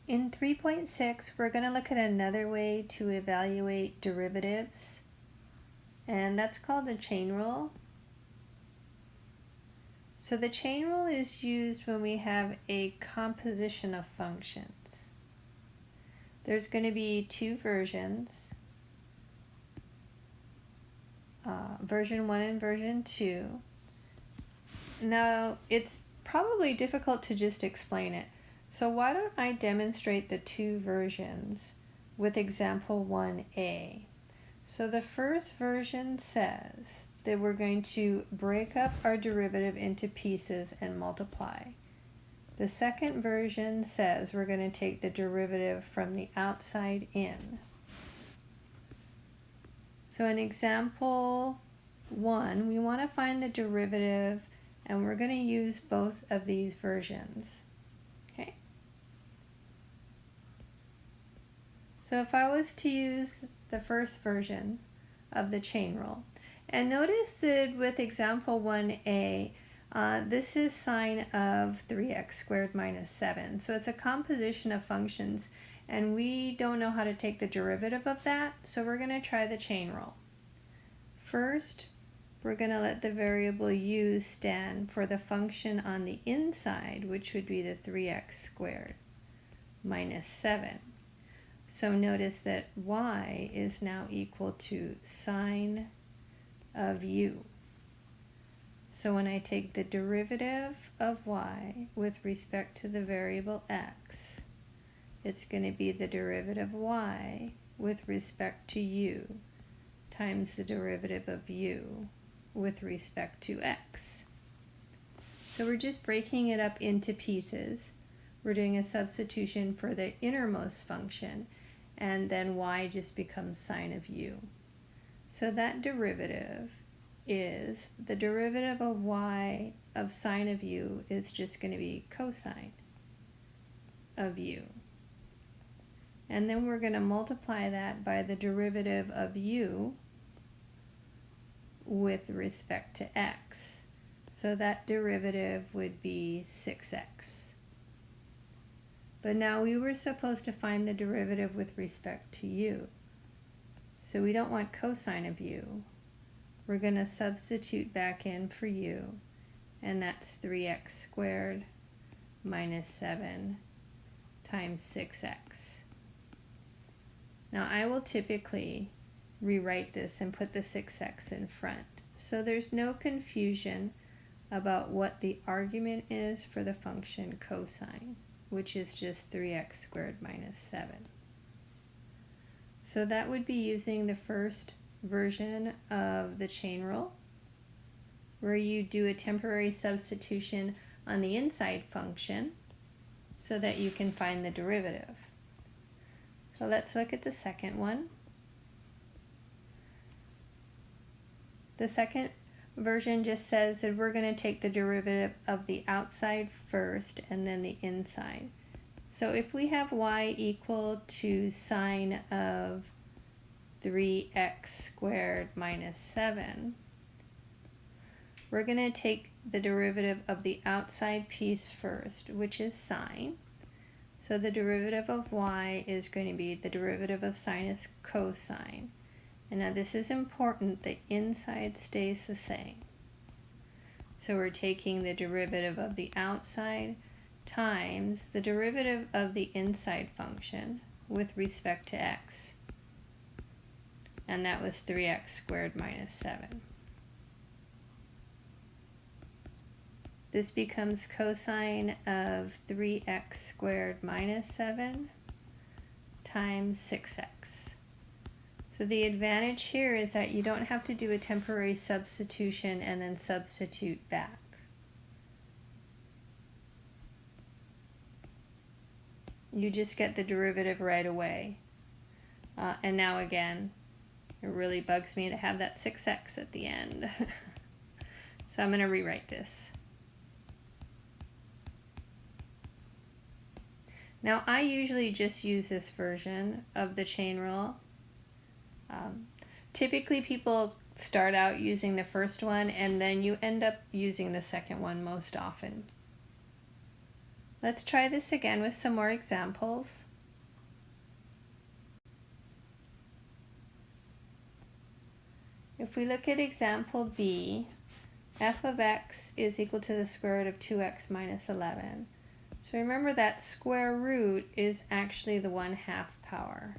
In 3.6, we're going to look at another way to evaluate derivatives, and that's called the chain rule. So the chain rule is used when we have a composition of functions. There's going to be two versions, version 1 and version 2. Now, it's probably difficult to just explain it. So why don't I demonstrate the two versions with example 1a. So the first version says that we're going to break up our derivative into pieces and multiply. The second version says we're going to take the derivative from the outside in. So in example 1, we want to find the derivative, and we're going to use both of these versions. Okay? So if I was to use the first version of the chain rule, and notice that with example 1a, this is sine of 3x squared minus 7. So it's a composition of functions, and we don't know how to take the derivative of that, so we're going to try the chain rule. First, we're going to let the variable u stand for the function on the inside, which would be the 3x squared minus 7. So notice that y is now equal to sine of u. So when I take the derivative of y with respect to the variable x, it's going to be the derivative of y with respect to u times the derivative of u with respect to x. So we're just breaking it up into pieces. We're doing a substitution for the innermost function, and then y just becomes sine of u. So that derivative is the derivative of y of sine of u is just going to be cosine of u. And then we're going to multiply that by the derivative of u with respect to x. So that derivative would be 6x. But now we were supposed to find the derivative with respect to u. So we don't want cosine of u. We're going to substitute back in for u, and that's 3x squared minus 7 times 6x. Now I will typically rewrite this and put the 6x in front, so there's no confusion about what the argument is for the function cosine, which is just 3x squared minus 7. So that would be using the first version of the chain rule, where you do a temporary substitution on the inside function so that you can find the derivative. So let's look at the second one. The second version just says that we're going to take the derivative of the outside first and then the inside. So if we have y equal to sine of 3x squared minus 7, we're going to take the derivative of the outside piece first, which is sine. So the derivative of y is going to be the derivative of sine is cosine. And now this is important, the inside stays the same. So we're taking the derivative of the outside times the derivative of the inside function with respect to x. And that was 3x squared minus 7. This becomes cosine of 3x squared minus 7 times 6x. So the advantage here is that you don't have to do a temporary substitution and then substitute back. You just get the derivative right away. And now again, it really bugs me to have that 6x at the end. So I'm going to rewrite this. Now I usually just use this version of the chain rule. Typically people start out using the first one and then you end up using the second one most often. Let's try this again with some more examples. If we look at example B, f of x is equal to the square root of 2x minus 11. So remember that square root is actually the 1/2 power.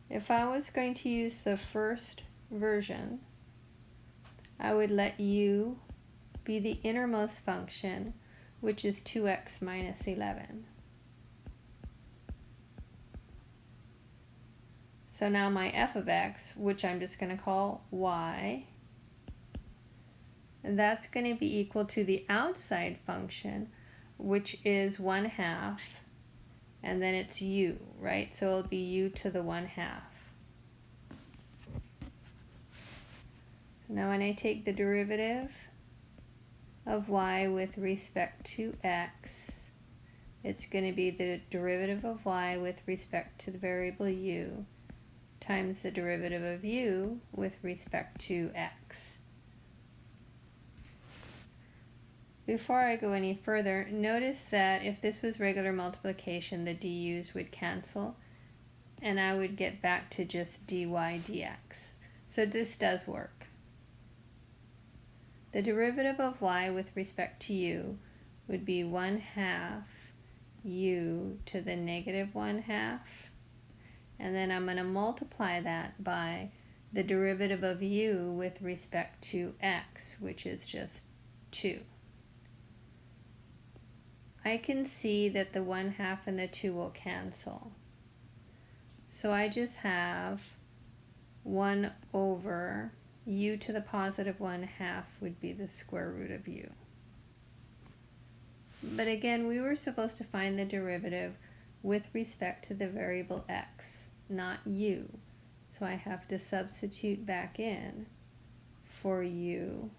If I was going to use the first version, I would let u be the innermost function, which is 2x minus 11. So now my f of x, which I'm just going to call y, and that's going to be equal to the outside function, which is 1/2, and then it's u, right? So it'll be u to the 1/2. So now when I take the derivative of y with respect to x, it's going to be the derivative of y with respect to the variable u times the derivative of u with respect to x. Before I go any further, notice that if this was regular multiplication, the du's would cancel, and I would get back to just dy dx. So this does work. The derivative of y with respect to u would be 1/2 u to the negative 1/2, and then I'm going to multiply that by the derivative of u with respect to x, which is just 2. I can see that the 1/2 and the 2 will cancel. So I just have 1 over u to the positive 1/2 would be the square root of u. But again, we were supposed to find the derivative with respect to the variable x, not u. So I have to substitute back in for u,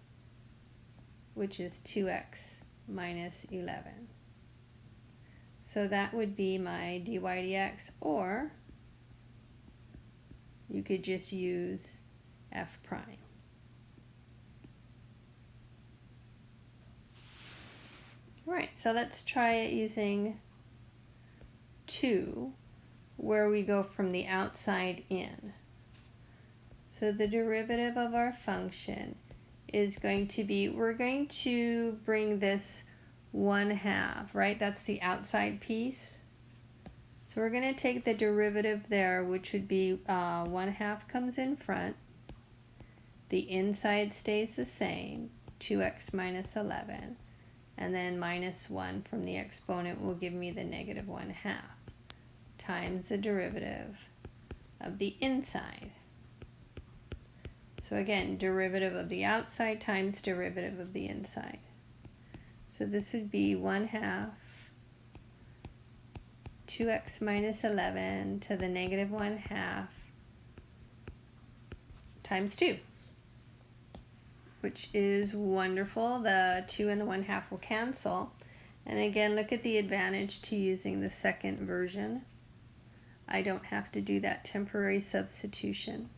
which is 2x minus 11. So that would be my dy dx, or you could just use f prime. All right, so let's try it using 2, where we go from the outside in. So the derivative of our function is going to be, we're going to bring this 1/2, right? That's the outside piece. So we're going to take the derivative there, which would be 1/2 comes in front. The inside stays the same, 2x minus 11. And then minus 1 from the exponent will give me the negative 1/2 times the derivative of the inside. So again, derivative of the outside times derivative of the inside. So this would be 1/2 2x minus 11 to the negative 1/2 times 2, which is wonderful. The 2 and the 1/2 will cancel. And again, look at the advantage to using the second version. I don't have to do that temporary substitution.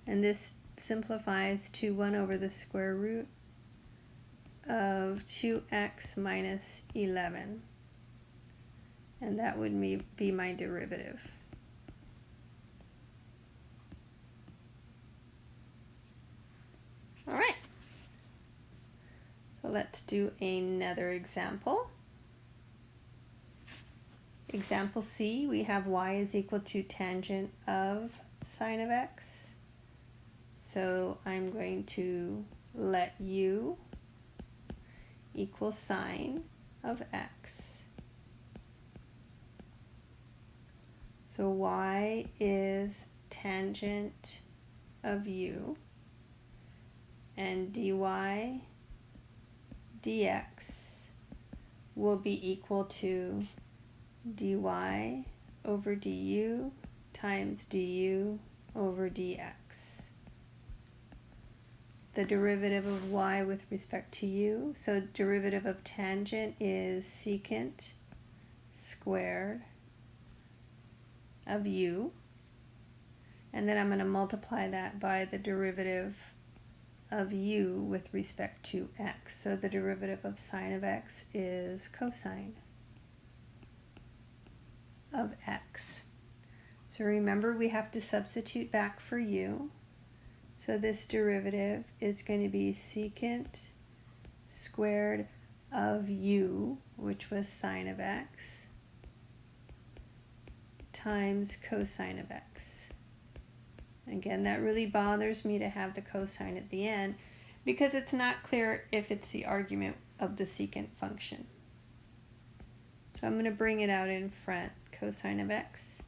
And this simplifies to 1 over the square root of 2x minus 11. And that would be my derivative. All right. So let's do another example. Example C, we have y is equal to tangent of sine of x. So I'm going to let u equal sine of x. So y is tangent of u, and dy dx will be equal to dy over du times du over dx. The derivative of y with respect to u, so derivative of tangent is secant squared of u, and then I'm going to multiply that by the derivative of u with respect to x. So the derivative of sine of x is cosine of x. So remember, we have to substitute back for u. So this derivative is going to be secant squared of u, which was sine of x, times cosine of x. Again, that really bothers me to have the cosine at the end because it's not clear if it's the argument of the secant function. So I'm going to bring it out in front. Cosine of x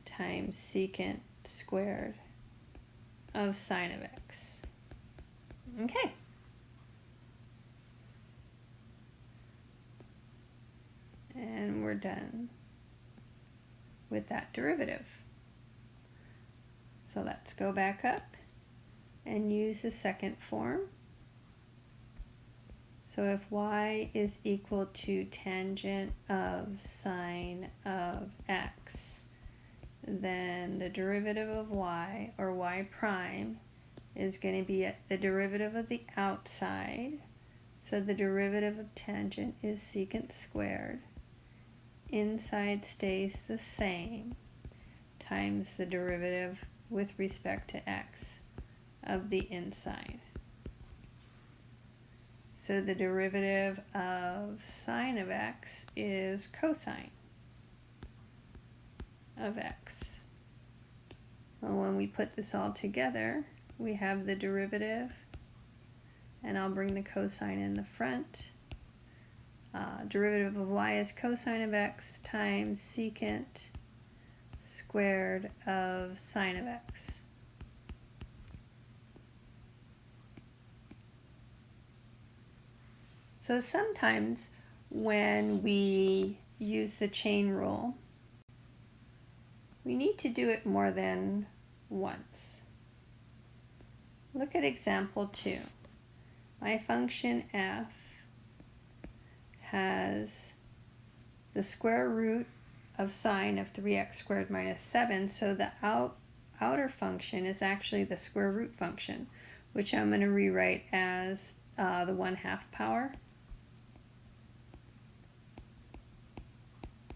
times secant squared of sine of x. Okay. And we're done with that derivative. So let's go back up and use the second form. So if y is equal to tangent of sine of x, then the derivative of y, or y prime, is going to be the derivative of the outside. So the derivative of tangent is secant squared. Inside stays the same, times the derivative with respect to x of the inside. So the derivative of sine of x is cosine of x. Well, when we put this all together, we have the derivative, and I'll bring the cosine in the front. Derivative of y is cosine of x times secant squared of sine of x. So sometimes when we use the chain rule, we need to do it more than once. Look at example 2. My function f has the square root of sine of 3x squared minus 7, so the outer function is actually the square root function, which I'm going to rewrite as the 1/2 power.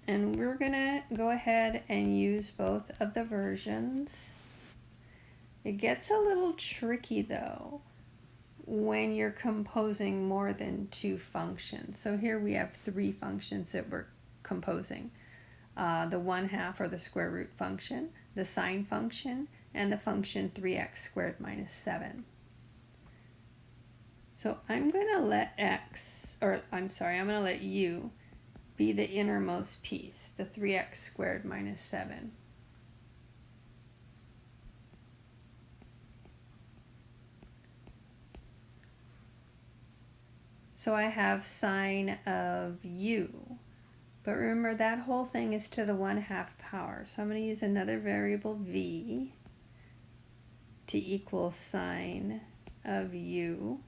And we're going to go ahead and use both of the versions. It gets a little tricky though when you're composing more than two functions. So here we have three functions that we're composing. The 1/2 or the square root function, the sine function, and the function 3x squared minus 7. So I'm going to let I'm going to let u be the innermost piece, the 3x squared minus 7. So I have sine of u, but remember that whole thing is to the 1/2 power. So I'm going to use another variable v to equal sine of u,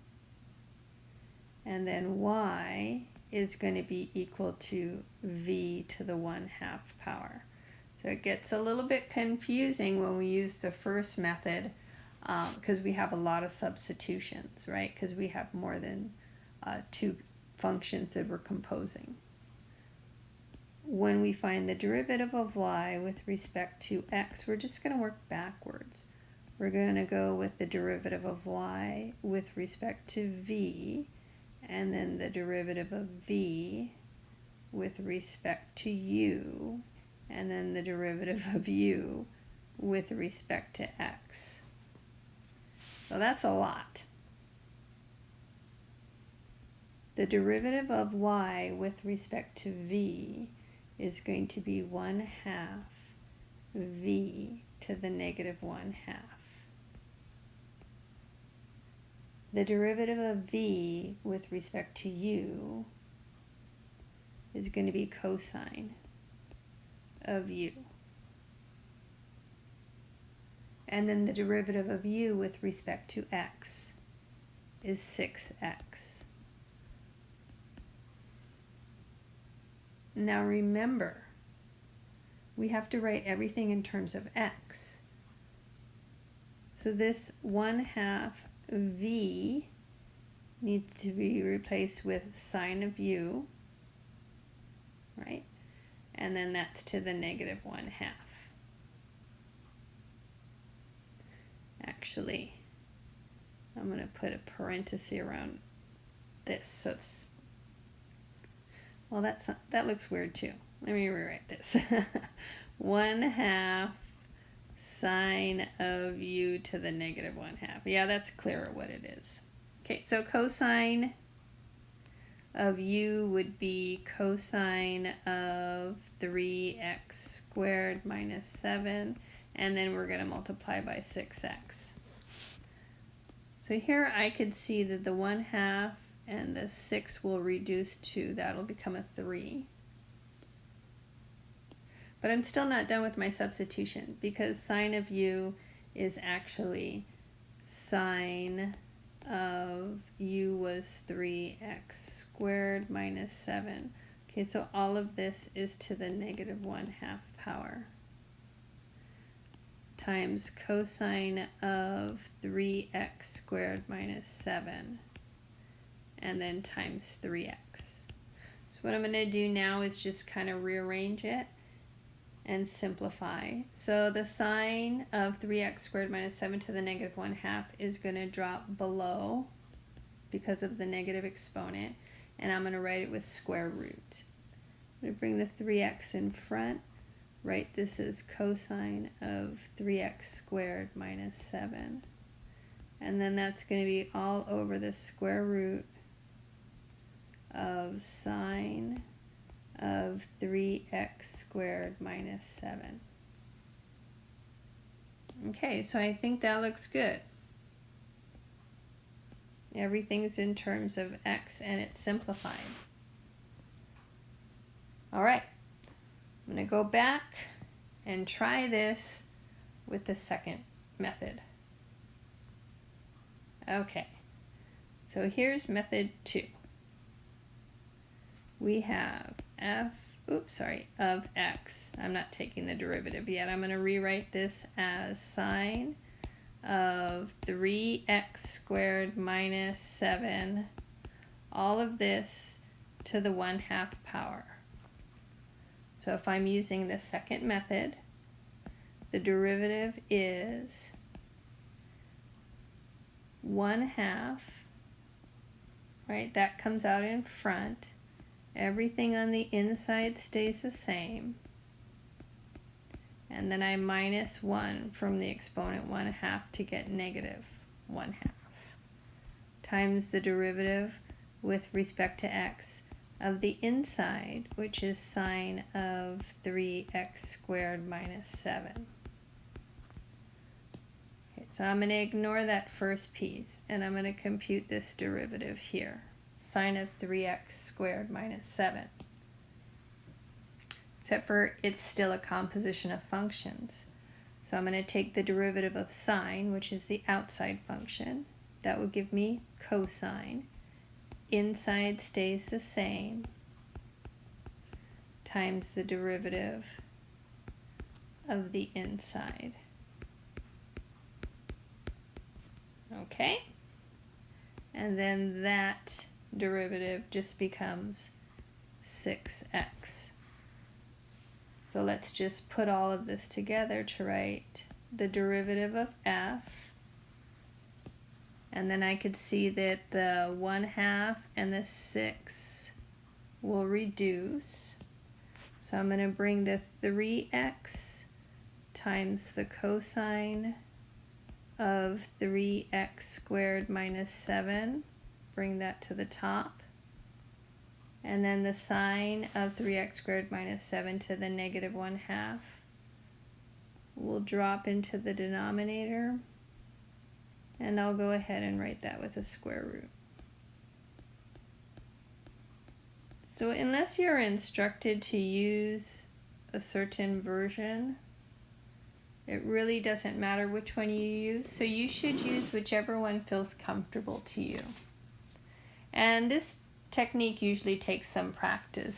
and then y is going to be equal to v to the 1/2 power. So it gets a little bit confusing when we use the first method because we have a lot of substitutions, right? Because we have more than two functions that we're composing. When we find the derivative of y with respect to x, we're just going to work backwards. We're going to go with the derivative of y with respect to v, and then the derivative of v with respect to u, and then the derivative of u with respect to x. So that's a lot. The derivative of y with respect to v is going to be 1/2 v to the negative 1/2. The derivative of v with respect to u is going to be cosine of u. And then the derivative of u with respect to x is 6x. Now remember, we have to write everything in terms of x. So this 1/2 v needs to be replaced with sine of u, right? And then that's to the negative 1/2. Actually, I'm going to put a parenthesis around this, so it's, well, that looks weird too. Let me rewrite this. 1/2 sine of u to the negative 1/2. Yeah, that's clearer what it is. Okay, so cosine of u would be cosine of 3x squared minus 7, and then we're going to multiply by 6x. So here I could see that the 1/2 and the 6 will reduce to, that'll become a 3. But I'm still not done with my substitution, because sine of u is actually sine of u was 3x squared minus 7. Okay, so all of this is to the negative 1/2 power times cosine of 3x squared minus 7, and then times 3x. So what I'm going to do now is just kind of rearrange it and simplify. So the sine of 3x squared minus 7 to the negative 1/2 is going to drop below because of the negative exponent, and I'm going to write it with square root. I'm going to bring the 3x in front, write this as cosine of 3x squared minus 7, and then that's going to be all over the square root of sine of 3x squared minus 7. Okay, so I think that looks good. Everything's in terms of x and it's simplified. All right, I'm going to go back and try this with the second method. Okay, so here's method 2. We have of x. I'm not taking the derivative yet. I'm going to rewrite this as sine of 3x squared minus 7, all of this to the 1/2 power. So if I'm using the second method, the derivative is 1/2, right? That comes out in front. Everything on the inside stays the same. And then I minus 1 from the exponent 1/2 to get negative 1/2 times the derivative with respect to x of the inside, which is sine of 3x squared minus 7. Okay, so I'm going to ignore that first piece, and I'm going to compute this derivative here. Sine of 3x squared minus 7. Except for it's still a composition of functions. So I'm going to take the derivative of sine, which is the outside function. That will give me cosine. Inside stays the same, times the derivative of the inside. Okay? And then that derivative just becomes 6x. So let's just put all of this together to write the derivative of f. And then I could see that the 1/2 and the 6 will reduce. So I'm going to bring the 3x times the cosine of 3x squared minus 7. Bring that to the top. And then the sine of 3x squared minus 7 to the negative 1/2 will drop into the denominator. And I'll go ahead and write that with a square root. So unless you're instructed to use a certain version, it really doesn't matter which one you use. So you should use whichever one feels comfortable to you. And this technique usually takes some practice.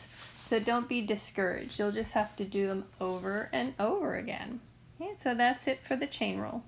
So don't be discouraged. You'll just have to do them over and over again. Okay, so that's it for the chain rule.